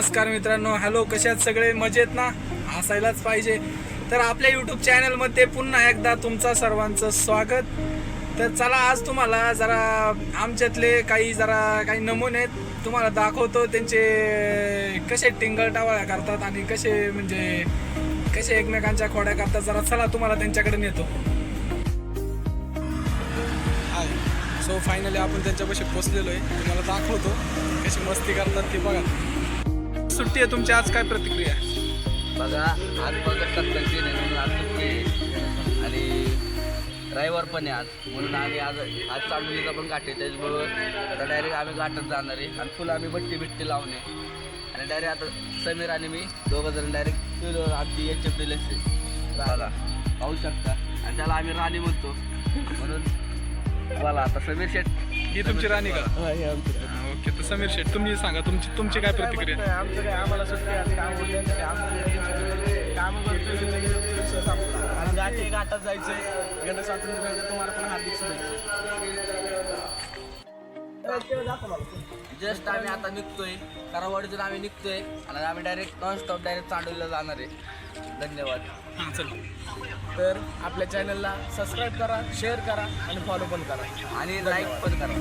नमस्कार मित्रांनो, हॅलो, कसे आहेत सगळे? मजेत ना? असायलाच पाहिजे. तर आपल्या यूट्यूब चॅनलमध्ये पुन्हा एकदा तुमचं सर्वांचं स्वागत. तर चला, आज तुम्हाला जरा आमच्यातले काही नमुने आहेत तुम्हाला दाखवतो. त्यांचे कसे टिंगल टावळ्या करतात आणि कसे एकमेकांच्या खोड्या करतात. जरा चला, तुम्हाला त्यांच्याकडे नेतो. सो फायनली आपण त्यांच्यापाशी पोचलेलो आहे. तुम्हाला दाखवतो कशी मस्ती करतात ते बघा. सुट्टी आहे तुमची, आज काय प्रतिक्रिया? बघा, आज बघत कंटिन्यू म्हणून आज सुट्टी आहे आणि ड्रायव्हर पण आहे आज, म्हणून आम्ही आज चांडोलीचा पण गाठी त्याचबरोबर आता डायरेक्ट आम्ही गाठत जाणार आहे आणि फुलं आम्ही बट्टी लावणे आणि डायरेक्ट आता समीर आणि मी दोघं जण डायरेक्ट फिरवर आमची HF दिलेच राहिला पाहू शकता आणि त्याला आम्ही राणी म्हणतो. म्हणून बोला आता समीर शेठ, ही तुमची राणी का? ओके, तर समीर शेठ तुम्ही सांगा तुमची काय प्रतिक्रिया? आमचं काय, आम्हाला सुट्टी आज काम होते काम आणि गाठी गाठात जायचंय. गण स्वातंत्र्य तुम्हाला पण हार्दिक जस्ट आम्ही आता निघतोय, करावाडीतून आम्ही निघतोय आणि आम्ही डायरेक्ट नॉनस्टॉप डायरेक्ट चांडोलीला जाणार आहे. धन्यवाद. हां, चल. तर आपल्या चॅनलला सबस्क्राईब करा, शेअर करा आणि फॉलो पण करा आणि लाईक पण करा.